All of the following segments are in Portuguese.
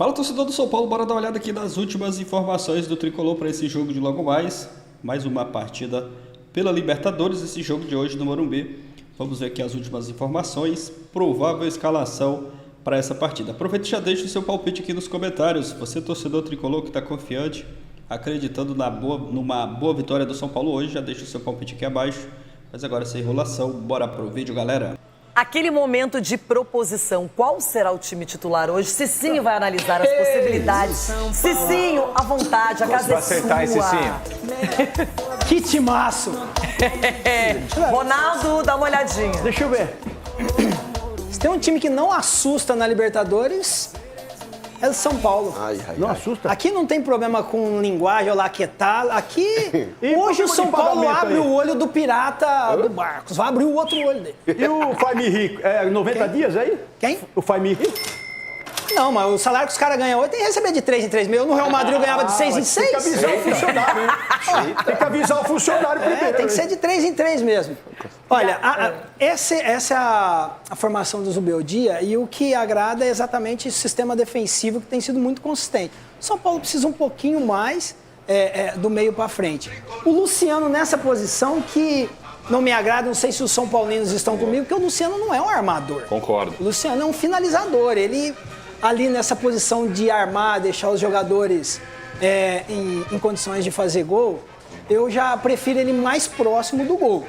Fala, torcedor do São Paulo, bora dar uma olhada aqui nas últimas informações do Tricolor para esse jogo de logo mais. Mais uma partida pela Libertadores, esse jogo de hoje no Morumbi. Vamos ver aqui as últimas informações, provável escalação para essa partida. Aproveite e já deixe o seu palpite aqui nos comentários. Você, torcedor Tricolor que está confiante, acreditando numa boa vitória do São Paulo hoje, já deixa o seu palpite aqui abaixo. Mas agora, sem enrolação, bora pro vídeo, galera. Aquele momento de proposição, qual será o time titular hoje? Cicinho vai analisar as possibilidades. Cicinho, à vontade, a casa é sua. Vai acertar, hein, Cicinho? Que timaço! Ronaldo, dá uma olhadinha. Deixa eu ver. Se tem um time que não assusta na Libertadores, é o São Paulo. Não assusta? Aqui não tem problema com linguagem, olá, que tal. Aqui, hoje o São Paulo abre o olho do pirata do Barcos. Vai abrir o outro olho dele. E o Faimi Rico? É 90 dias aí? Quem? O Faimi Rico? Não, mas o salário que os caras ganham hoje tem que receber de 3 em 3 meses. No Real Madrid eu ganhava de 6 em 6. Tem que avisar o funcionário, hein? Tem que avisar o funcionário primeiro. Tem que ser de 3 em 3 mesmo. Olha, essa é a formação do Zubeldia e o que agrada é exatamente esse sistema defensivo que tem sido muito consistente. O São Paulo precisa um pouquinho mais do meio para frente. O Luciano nessa posição que não me agrada, não sei se os São Paulinos estão comigo, porque o Luciano não é um armador. Concordo. O Luciano é um finalizador, ele ali nessa posição de armar, deixar os jogadores em condições de fazer gol, eu já prefiro ele mais próximo do gol.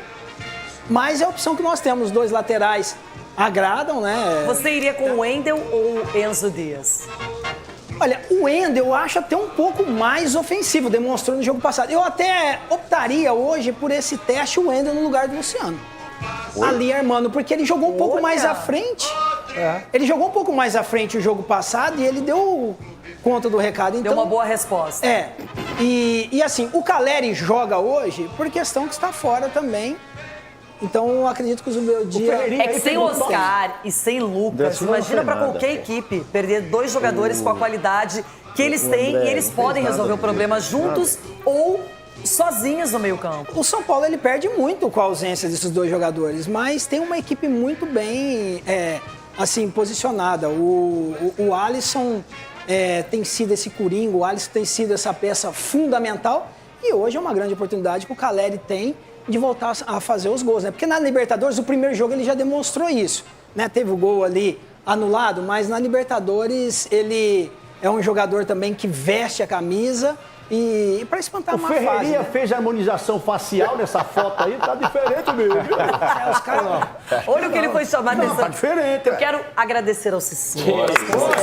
Mas é a opção que nós temos, dois laterais agradam, né? Você iria com o Wendel ou o Enzo Dias? Olha, o Wendel eu acho até um pouco mais ofensivo, demonstrou no jogo passado. Eu até optaria hoje por esse teste, o Wendel no lugar do Luciano. Ali armando, porque ele jogou um pouco mais à frente. Ele jogou um pouco mais à frente o jogo passado e ele deu conta do recado. Então, deu uma boa resposta. E assim, o Caleri joga hoje por questão que está fora também. Então, eu acredito que o Zubeldia... É que sem Oscar e sem Lucas, imagina para qualquer equipe perder dois jogadores com a qualidade que eles têm e eles podem resolver o problema juntos ou sozinhos no meio-campo. O São Paulo ele perde muito com a ausência desses dois jogadores, mas tem uma equipe muito bem assim, posicionada. O Alisson tem sido esse coringa, o Alisson tem sido essa peça fundamental e hoje é uma grande oportunidade que o Caleri tem de voltar a fazer os gols, né? Porque na Libertadores, o primeiro jogo, ele já demonstrou isso, né? Teve o gol ali anulado, mas na Libertadores ele é um jogador também que veste a camisa e para espantar uma fase. O Ferreirinha fez a harmonização facial nessa foto aí, tá diferente mesmo. Os caras... Olha o que ele foi chamar de atenção. Tá diferente. Eu quero agradecer ao Cicinho.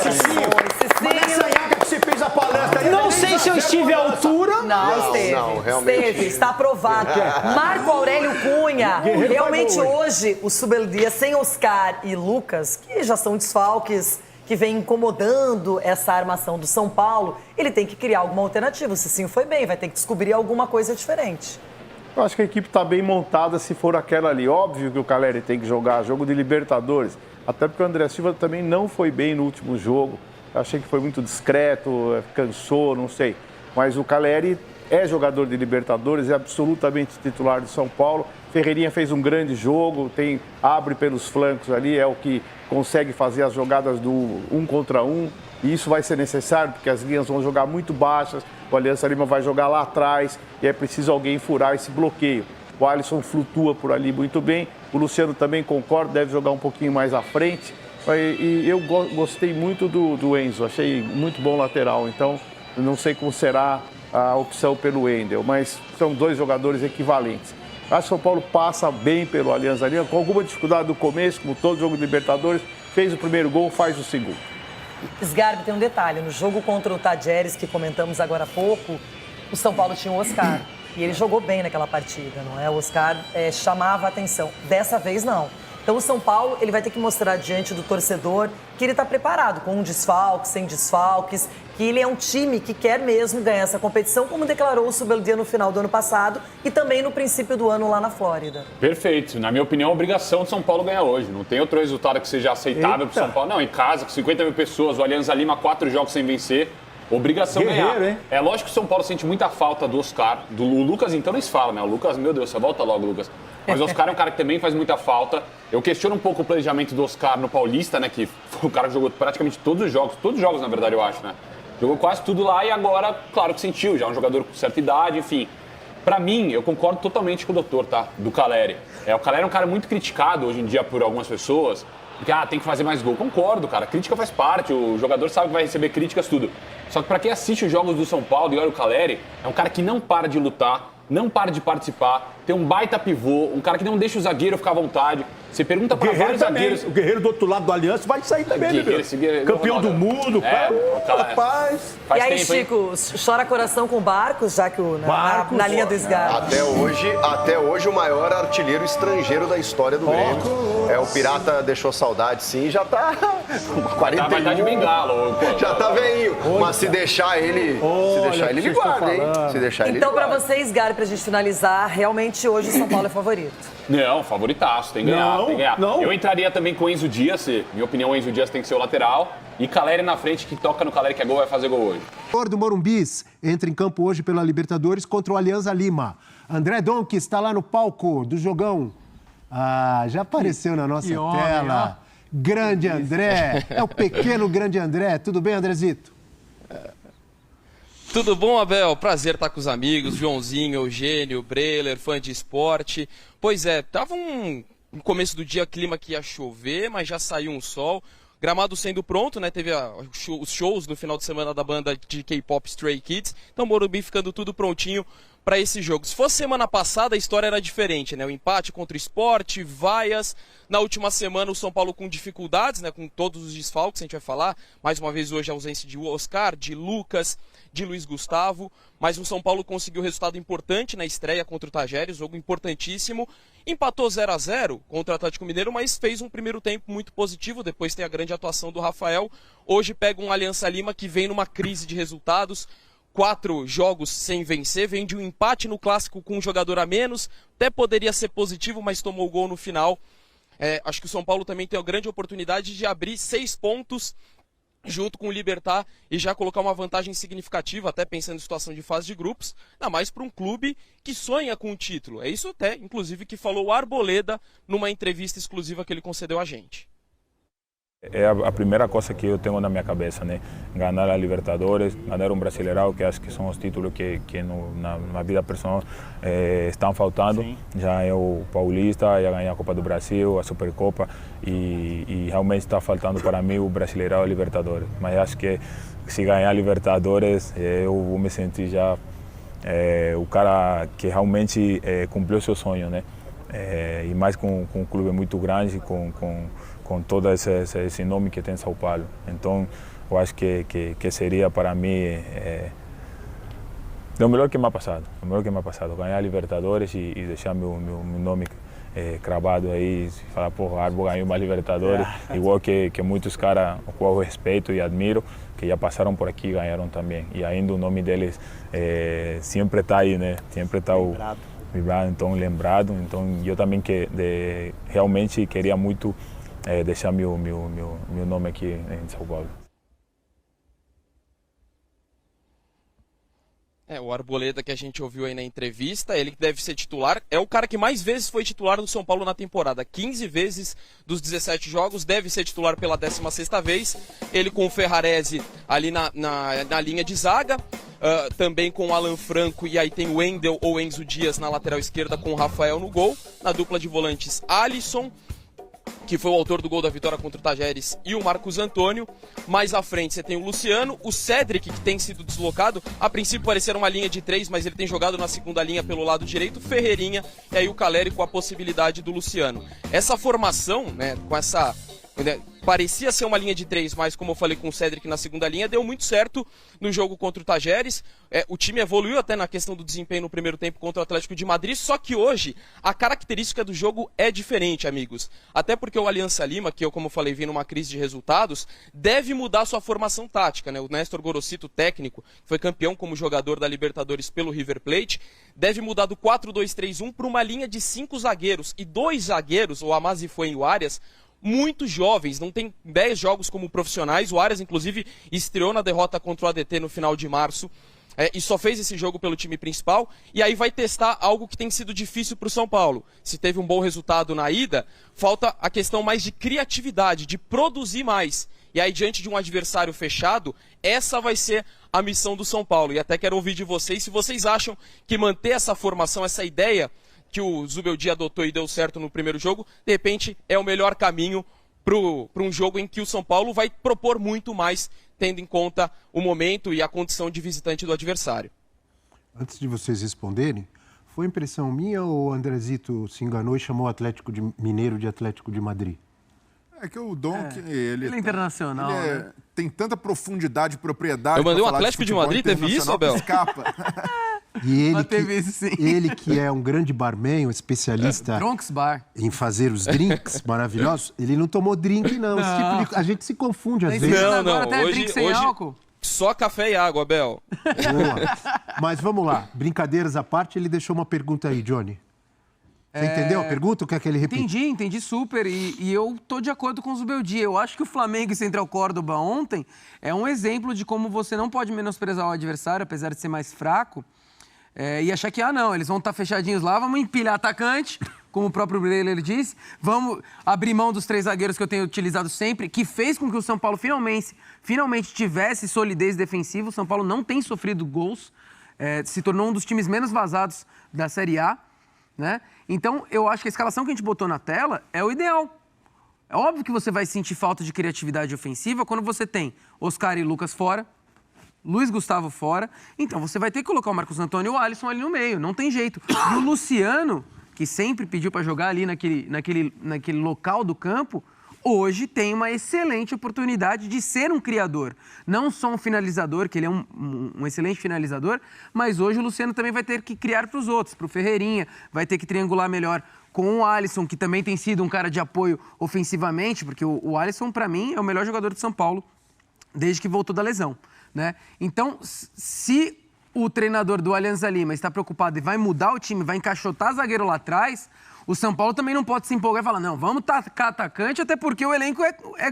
Cicinho. Você fez a palestra aí. Não sei se eu estive à altura. Não, esteve. Não, realmente. Esteve, está aprovado. Marco Aurélio Cunha. Realmente hoje, o Zubeldia sem Oscar e Lucas, que já são desfalques, que vem incomodando essa armação do São Paulo, ele tem que criar alguma alternativa. O Cicinho foi bem, vai ter que descobrir alguma coisa diferente. Eu acho que a equipe está bem montada se for aquela ali. Óbvio que o Caleri tem que jogar jogo de Libertadores, até porque o André Silva também não foi bem no último jogo. Eu achei que foi muito discreto, cansou, não sei. Mas o Caleri é jogador de Libertadores, é absolutamente titular de São Paulo. Ferreirinha fez um grande jogo, abre pelos flancos ali, é o que consegue fazer as jogadas do 1 contra 1. E isso vai ser necessário, porque as linhas vão jogar muito baixas, o Aliança Lima vai jogar lá atrás e é preciso alguém furar esse bloqueio. O Alisson flutua por ali muito bem, o Luciano também concorda, deve jogar um pouquinho mais à frente. E eu gostei muito do Enzo, achei muito bom lateral, então não sei como será a opção pelo Wendel, mas são dois jogadores equivalentes. Acho que o São Paulo passa bem pelo Alianza Lima, com alguma dificuldade no começo, como todo jogo de Libertadores, fez o primeiro gol, faz o segundo. Sgarbi, tem um detalhe, no jogo contra o Tadjeres, que comentamos agora há pouco, o São Paulo tinha o Oscar, e ele jogou bem naquela partida, não é? O Oscar chamava a atenção, dessa vez não. Então o São Paulo ele vai ter que mostrar diante do torcedor que ele está preparado, com um desfalque, sem desfalques, que ele é um time que quer mesmo ganhar essa competição, como declarou o Zubeldia no final do ano passado e também no princípio do ano lá na Flórida. Perfeito. Na minha opinião, é obrigação de São Paulo ganhar hoje. Não tem outro resultado que seja aceitável para o São Paulo. Não, em casa, com 50 mil pessoas, o Alianza Lima, 4 jogos sem vencer. Obrigação ganhar. Hein? É lógico que o São Paulo sente muita falta do Oscar. Do Lucas, então, nem se fala, né? O Lucas, meu Deus, você volta logo, Lucas. Mas o Oscar é um cara que também faz muita falta. Eu questiono um pouco o planejamento do Oscar no Paulista, né? Que foi um cara que jogou praticamente todos os jogos na verdade, eu acho, né? Jogou quase tudo lá e agora, claro que sentiu, já é um jogador com certa idade, enfim. Pra mim, eu concordo totalmente com o doutor, tá? Do Caleri. O Caleri é um cara muito criticado hoje em dia por algumas pessoas, porque, tem que fazer mais gol. Concordo, cara. Crítica faz parte, o jogador sabe que vai receber críticas, tudo. Só que pra quem assiste os jogos do São Paulo e olha o Caleri, é um cara que não para de lutar, não para de participar, tem um baita pivô, um cara que não deixa o zagueiro ficar à vontade. Você pergunta para vários zagueiros... O Guerreiro do outro lado do Aliança vai sair também, campeão do mundo, rapaz. E aí, Chico, chora coração com o Barcos, já que na linha do Sgar. Até hoje o maior artilheiro estrangeiro da história do Grêmio. O Pirata deixou saudade, sim, já tá 41. Vai dar de bengala. Já tá velhinho. Mas se deixar ele... ele guarda, hein? Se deixar ele Então, para você, Sgar, pra gente finalizar, realmente hoje o São Paulo é favorito. Não, favoritaço, tem que ganhar. Não. Eu entraria também com o Enzo Dias, minha opinião, o Enzo Dias tem que ser o lateral. E Caleri na frente, que toca no Caleri que é gol, vai fazer gol hoje. O do Morumbis entra em campo hoje pela Libertadores contra o Alianza Lima. André Donk está lá no palco do jogão. Já apareceu na nossa tela. Grande André, é o pequeno grande André. Tudo bem, Andrezito? Tudo bom, Abel? Prazer estar com os amigos, Joãozinho, Eugênio, Breler, fã de esporte. Pois é, tava no começo do dia clima que ia chover, mas já saiu um sol. Gramado sendo pronto, né? Teve os shows no final de semana da banda de K-pop Stray Kids. Então, Morumbi ficando tudo prontinho para esse jogo. Se fosse semana passada, a história era diferente, né? O empate contra o Sport, vaias. Na última semana, o São Paulo com dificuldades, né? Com todos os desfalques, a gente vai falar. Mais uma vez hoje a ausência de Oscar, de Lucas, de Luiz Gustavo. Mas o São Paulo conseguiu resultado importante na estreia contra o Tajeres, jogo importantíssimo. Empatou 0-0 contra o Atlético Mineiro, mas fez um primeiro tempo muito positivo. Depois tem a grande atuação do Rafael. Hoje pega um Alianza Lima que vem numa crise de resultados. 4 jogos sem vencer, vem de um empate no Clássico com um jogador a menos, até poderia ser positivo, mas tomou o gol no final. Acho que o São Paulo também tem a grande oportunidade de abrir 6 pontos junto com o Libertad e já colocar uma vantagem significativa, até pensando em situação de fase de grupos, ainda mais para um clube que sonha com o título. É isso até, inclusive, que falou o Arboleda numa entrevista exclusiva que ele concedeu a gente. É a primeira coisa que eu tenho na minha cabeça, né? Ganhar a Libertadores, ganhar um Brasileirão, que acho que são os títulos que na vida pessoal estão faltando. Sim. Já é o Paulista, já ganhei a Copa do Brasil, a Supercopa e realmente está faltando para mim o Brasileirão e a Libertadores. Mas acho que se ganhar a Libertadores, eu vou me sentir já o cara que realmente cumpriu seu sonho, né? E mais com um clube muito grande, com todo esse nome que tem São Paulo. Então, eu acho que seria para mim o melhor que me ha passado. O melhor que me ha passado. Ganhar a Libertadores e deixar meu nome cravado aí, falar, porra, Arbo ganhou uma Libertadores, igual que muitos caras, o qual eu respeito e admiro, que já passaram por aqui e ganharam também. E ainda o nome deles sempre está aí, né? Sempre está vibrado, então lembrado. Então, eu também realmente queria muito deixar meu nome aqui em São Paulo. O Arboleda que a gente ouviu aí na entrevista, ele que deve ser titular, é o cara que mais vezes foi titular do São Paulo na temporada. 15 vezes dos 17 jogos, deve ser titular pela 16ª vez. Ele com o Ferrarese ali na linha de zaga, também com o Alan Franco, e aí tem o Wendel ou Enzo Dias na lateral esquerda com o Rafael no gol. Na dupla de volantes, Alisson, que foi o autor do gol da vitória contra o Tajeres, e o Marcos Antônio. Mais à frente você tem o Luciano, o Cedric, que tem sido deslocado. A princípio parecia uma linha de 3, mas ele tem jogado na segunda linha pelo lado direito, Ferreirinha, e aí o Caleri com a possibilidade do Luciano. Essa formação, né, com essa... parecia ser uma linha de 3, mas como eu falei com o Cedric na segunda linha, deu muito certo no jogo contra o Tajeres. O time evoluiu até na questão do desempenho no primeiro tempo contra o Atlético de Madrid, só que hoje a característica do jogo é diferente, amigos. Até porque o Alianza Lima, que eu, como eu falei, vem numa crise de resultados, deve mudar sua formação tática, né? O Néstor Gorosito, técnico, que foi campeão como jogador da Libertadores pelo River Plate, deve mudar do 4-2-3-1 para uma linha de 5 zagueiros e 2 zagueiros, o Amazifuén e o Arias, muito jovens, não tem 10 jogos como profissionais. O Arias, inclusive, estreou na derrota contra o ADT no final de março. e só fez esse jogo pelo time principal, e aí vai testar algo que tem sido difícil para o São Paulo. Se teve um bom resultado na ida, falta a questão mais de criatividade, de produzir mais. E aí, diante de um adversário fechado, essa vai ser a missão do São Paulo. E até quero ouvir de vocês se vocês acham que manter essa formação, essa ideia que o Zubeldia adotou e deu certo no primeiro jogo, de repente é o melhor caminho para um jogo em que o São Paulo vai propor muito mais, tendo em conta o momento e a condição de visitante do adversário. Antes de vocês responderem, foi impressão minha ou o Andrezito se enganou e chamou o Atlético Mineiro de Atlético de Madrid? É que o Donk, ele é internacional, né? Tem tanta profundidade e propriedade. Eu mandei um falar Atlético de Madrid, teve isso, Abel? Escapa. E ele que é um grande barman, um especialista Bronx Bar. em fazer os drinks maravilhosos, ele não tomou drink, não. A gente se confunde às vezes. Não, hoje, drink sem álcool. Só café e água, Abel. Boa. Mas vamos lá, brincadeiras à parte, ele deixou uma pergunta aí, Johnny. Você entendeu a pergunta ou quer que ele repita? Entendi super. E eu tô de acordo com o Zubeldia. Eu acho que o Flamengo e Central Córdoba ontem é um exemplo de como você não pode menosprezar o adversário, apesar de ser mais fraco, e achar que, não, eles vão estar fechadinhos lá, vamos empilhar atacante, como o próprio Breler disse, vamos abrir mão dos 3 zagueiros que eu tenho utilizado sempre, que fez com que o São Paulo finalmente tivesse solidez defensiva. O São Paulo não tem sofrido gols, se tornou um dos times menos vazados da Série A, né? Então, eu acho que a escalação que a gente botou na tela é o ideal. É óbvio que você vai sentir falta de criatividade ofensiva quando você tem Oscar e Lucas fora, Luiz Gustavo fora. Então, você vai ter que colocar o Marcos Antônio e o Alisson ali no meio, não tem jeito. E o Luciano, que sempre pediu para jogar ali naquele local do campo, hoje tem uma excelente oportunidade de ser um criador. Não só um finalizador, que ele é um excelente finalizador, mas hoje o Luciano também vai ter que criar para os outros, para o Ferreirinha, vai ter que triangular melhor com o Alisson, que também tem sido um cara de apoio ofensivamente, porque o Alisson, para mim, é o melhor jogador de São Paulo desde que voltou da lesão, né? Então, se o treinador do Alianza Lima está preocupado e vai mudar o time, vai encaixotar zagueiro lá atrás, o São Paulo também não pode se empolgar e falar, não, vamos tacar atacante, até porque o elenco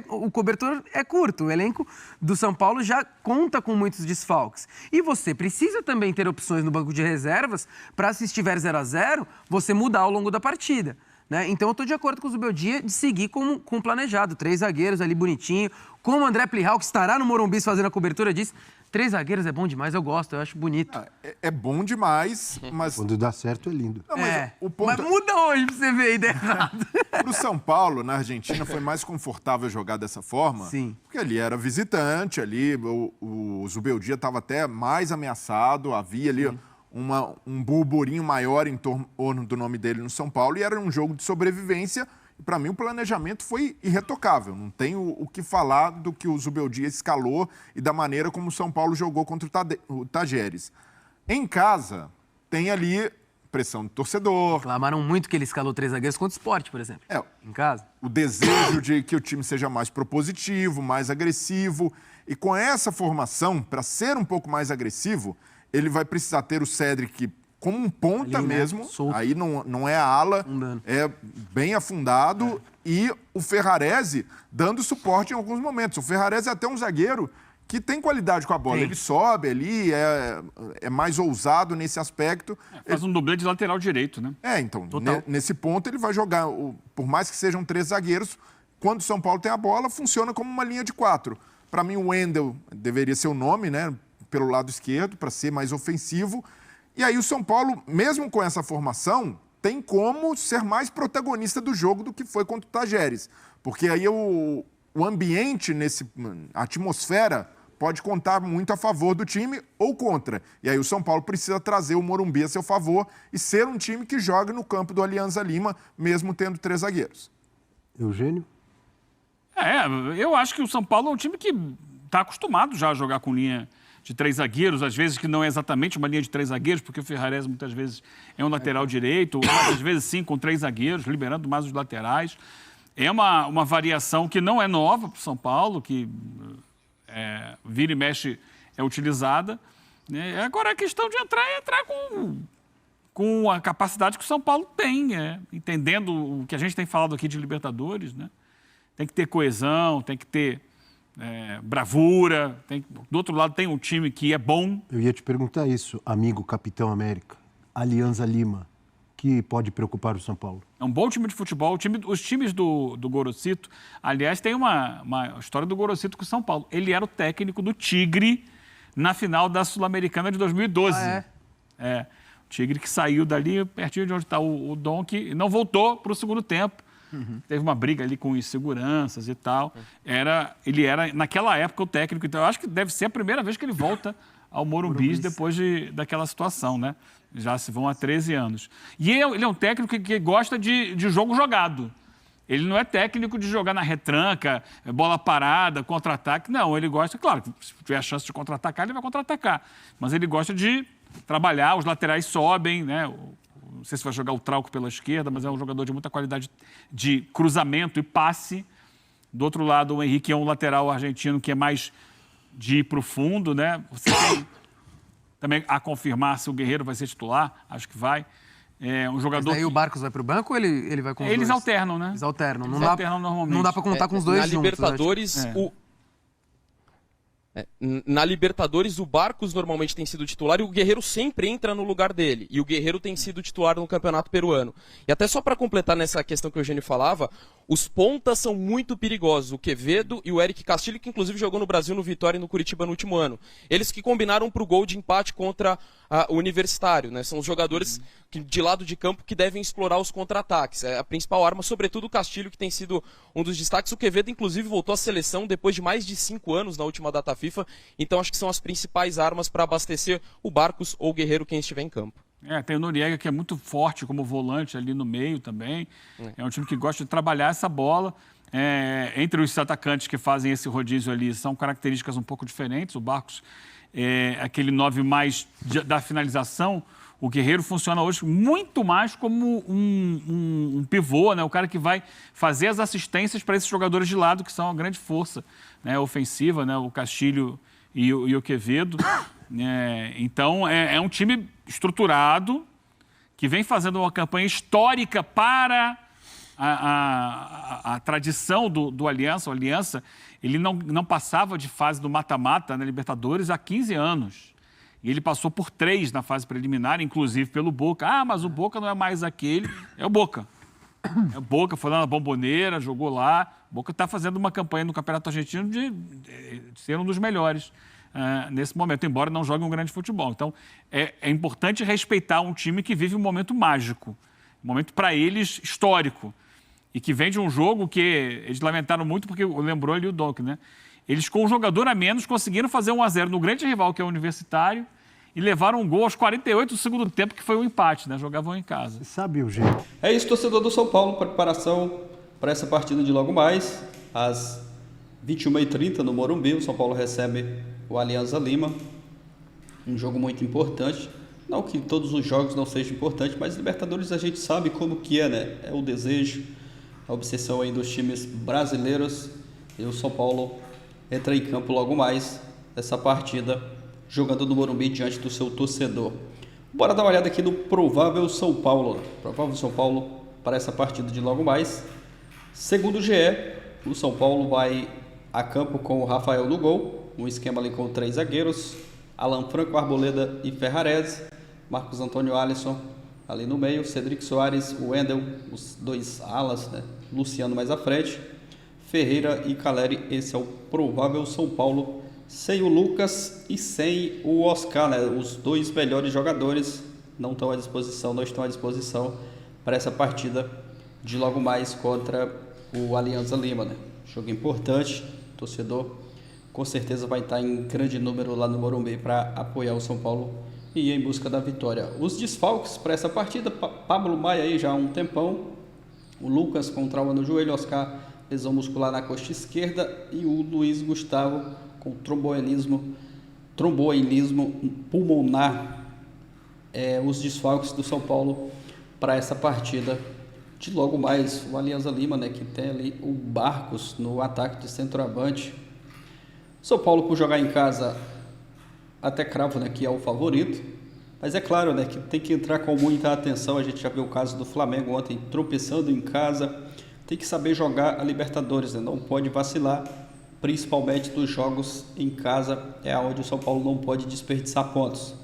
o cobertor é curto. O elenco do São Paulo já conta com muitos desfalques. E você precisa também ter opções no banco de reservas para, se estiver 0-0, você mudar ao longo da partida, né? Então eu estou de acordo com o Zubeldia de seguir com o planejado. 3 zagueiros ali bonitinho, como o André Plihal, que estará no Morumbi fazendo a cobertura, disse. 3 zagueiros é bom demais, eu gosto, eu acho bonito. É bom demais, mas... Quando dá certo é lindo. Não, mas o ponto... mas muda hoje pra você ver a ideia errada. Pro São Paulo, na Argentina, foi mais confortável jogar dessa forma. Sim. Porque ali era visitante, ali o Zubeldia estava até mais ameaçado, havia ali um burburinho maior em torno do nome dele no São Paulo, e era um jogo de sobrevivência. E para mim o planejamento foi irretocável. Não tenho o que falar do que o Zubeldia escalou e da maneira como o São Paulo jogou contra o Tajeres. Em casa, tem ali pressão do torcedor. Reclamaram muito que ele escalou 3 zagueiros contra o Sport, por exemplo. Em casa. O desejo de que o time seja mais propositivo, mais agressivo. E com essa formação, para ser um pouco mais agressivo, ele vai precisar ter o Cédric como um ponta ali, mesmo, solto. Aí não é a ala, é bem afundado, e o Ferrarese dando suporte em alguns momentos. O Ferrarese é até um zagueiro que tem qualidade com a bola. Sim. Ele sobe ali, é mais ousado nesse aspecto. Faz um dublê de lateral direito, né? Então, nesse ponto ele vai jogar, por mais que sejam 3 zagueiros, quando o São Paulo tem a bola, funciona como uma linha de 4. Para mim, o Wendel deveria ser o nome, né? Pelo lado esquerdo, para ser mais ofensivo. E aí o São Paulo, mesmo com essa formação, tem como ser mais protagonista do jogo do que foi contra o Tajeres. Porque aí o ambiente, a atmosfera, pode contar muito a favor do time ou contra. E aí o São Paulo precisa trazer o Morumbi a seu favor e ser um time que joga no campo do Alianza Lima, mesmo tendo 3 zagueiros. Eugênio? Eu acho que o São Paulo é um time que está acostumado já a jogar com linha de 3 zagueiros, às vezes que não é exatamente uma linha de 3 zagueiros, porque o Ferrarese muitas vezes é um lateral direito, ou às vezes sim com 3 zagueiros, liberando mais os laterais. É uma variação que não é nova para o São Paulo, que vira e mexe é utilizada. Né? Agora a questão de entrar com a capacidade que o São Paulo tem, entendendo o que a gente tem falado aqui de Libertadores, né? Tem que ter coesão, tem que ter bravura. Do outro lado tem um time que é bom. Eu ia te perguntar isso, amigo Capitão América. Alianza Lima, que pode preocupar o São Paulo? É um bom time de futebol. Os times do Gorosito, aliás, tem uma história do Gorosito com o São Paulo. Ele era o técnico do Tigre na final da Sul-Americana de 2012. O Tigre que saiu dali pertinho de onde está o Donk e não voltou para o segundo tempo. Teve uma briga ali com inseguranças e tal. Ele era, naquela época, o técnico. Então, eu acho que deve ser a primeira vez que ele volta ao Morumbi depois daquela situação, né? Já se vão há 13 anos. E ele é um técnico que gosta de jogo jogado. Ele não é técnico de jogar na retranca, bola parada, contra-ataque. Não, ele gosta, claro, se tiver a chance de contra-atacar, ele vai contra-atacar. Mas ele gosta de trabalhar, os laterais sobem, né? Não sei se vai jogar o Trauco pela esquerda, mas é um jogador de muita qualidade de cruzamento e passe. Do outro lado, o Henrique é um lateral argentino que é mais de ir para o fundo, né? Você tem também a confirmar se o Guerreiro vai ser titular, acho que vai. É um jogador. Mas daí o Barcos vai para o banco ou ele vai com os dois? Eles alternam, né? Eles alternam. Eles alternam normalmente. Não dá para contar com os dois na juntos. Libertadores, na Libertadores, o Barcos normalmente tem sido titular e o Guerreiro sempre entra no lugar dele. E o Guerreiro tem sido titular no Campeonato Peruano. E até só para completar nessa questão que o Eugênio falava, os pontas são muito perigosos. O Quevedo e o Eric Castilho, que inclusive jogou no Brasil, no Vitória e no Curitiba no último ano. Eles que combinaram para o gol de empate contra o Universitário, né? São os jogadores de lado de campo que devem explorar os contra-ataques. É a principal arma, sobretudo o Castilho, que tem sido um dos destaques. O Quevedo, inclusive, voltou à seleção depois de mais de 5 anos na última data FIFA. Então, acho que são as principais armas para abastecer o Barcos ou o Guerreiro, quem estiver em campo. Tem o Noriega, que é muito forte como volante ali no meio também. É um time que gosta de trabalhar essa bola. Entre os atacantes que fazem esse rodízio ali, são características um pouco diferentes. O Barcos é aquele 9 mais da finalização. O Guerreiro funciona hoje muito mais como um pivô, né? O cara que vai fazer as assistências para esses jogadores de lado, que são a grande força, né, ofensiva, né? O Castilho e o Quevedo. Então, é um time estruturado, que vem fazendo uma campanha histórica para a tradição do Aliança. O Aliança, ele não passava de fase do mata-mata na Libertadores há 15 anos. E ele passou por 3 na fase preliminar, inclusive pelo Boca. Mas o Boca não é mais aquele. É o Boca. É o Boca, foi lá na Bomboneira, jogou lá. O Boca está fazendo uma campanha no Campeonato Argentino de ser um dos melhores nesse momento, embora não jogue um grande futebol. Então, é importante respeitar um time que vive um momento mágico, um momento para eles histórico, e que vem de um jogo que eles lamentaram muito, porque lembrou ali o Donk, né? Eles, com um jogador a menos, conseguiram fazer 1-0 no grande rival, que é o Universitário, e levaram um gol aos 48 do segundo tempo, que foi um empate, né? Jogavam em casa. Você sabe, Eugênio? É isso, torcedor do São Paulo, preparação para essa partida de logo mais, às 21h30 no Morumbi. O São Paulo recebe o Alianza Lima, um jogo muito importante. Não que todos os jogos não sejam importantes, mas Libertadores a gente sabe como que é, né? É o desejo, a obsessão aí dos times brasileiros, e o São Paulo entra em campo logo mais nessa partida, jogando no Morumbi diante do seu torcedor. Bora dar uma olhada aqui no provável São Paulo. Provável São Paulo para essa partida de logo mais. Segundo o GE, o São Paulo vai a campo com o Rafael no gol, um esquema ali com 3 zagueiros, Alan Franco, Arboleda e Ferrarese, Marcos Antônio Alisson ali no meio, Cedric Soares, Wendel, os 2 alas, né? Luciano mais à frente, Ferreira e Caleri. Esse é o provável São Paulo, sem o Lucas e sem o Oscar, né? Os 2 melhores jogadores não estão à disposição para essa partida de logo mais contra o Alianza Lima, né? Jogo importante, o torcedor com certeza vai estar em grande número lá no Morumbi para apoiar o São Paulo e ir em busca da vitória. Os desfalques para essa partida: Pablo Maia aí já há um tempão, o Lucas com trauma no joelho, Oscar lesão muscular na costa esquerda e o Luiz Gustavo com tromboembolismo pulmonar. Os desfalques do São Paulo para essa partida de logo mais. O Alianza Lima, né, que tem ali o Barcos no ataque de centroavante. São Paulo, por jogar em casa, até cravo, né, que é o favorito, mas é claro, né, que tem que entrar com muita atenção. A gente já viu o caso do Flamengo ontem tropeçando em casa. Tem que saber jogar a Libertadores, né? Não pode vacilar principalmente dos jogos em casa, é onde o São Paulo não pode desperdiçar pontos.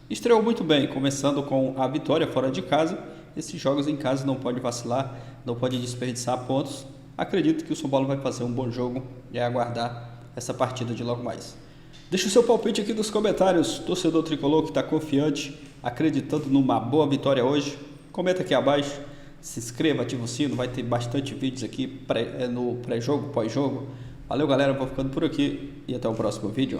Estreou muito bem, começando com a vitória fora de casa. Esses jogos em casa não pode vacilar, não pode desperdiçar pontos. Acredito que o São Paulo vai fazer um bom jogo e aguardar essa partida de logo mais. Deixa o seu palpite aqui nos comentários, torcedor tricolor que está confiante, acreditando numa boa vitória hoje. Comenta aqui abaixo, se inscreva, ativa o sino, vai ter bastante vídeos aqui no pré-jogo, pós-jogo. Valeu galera, vou ficando por aqui e até o próximo vídeo.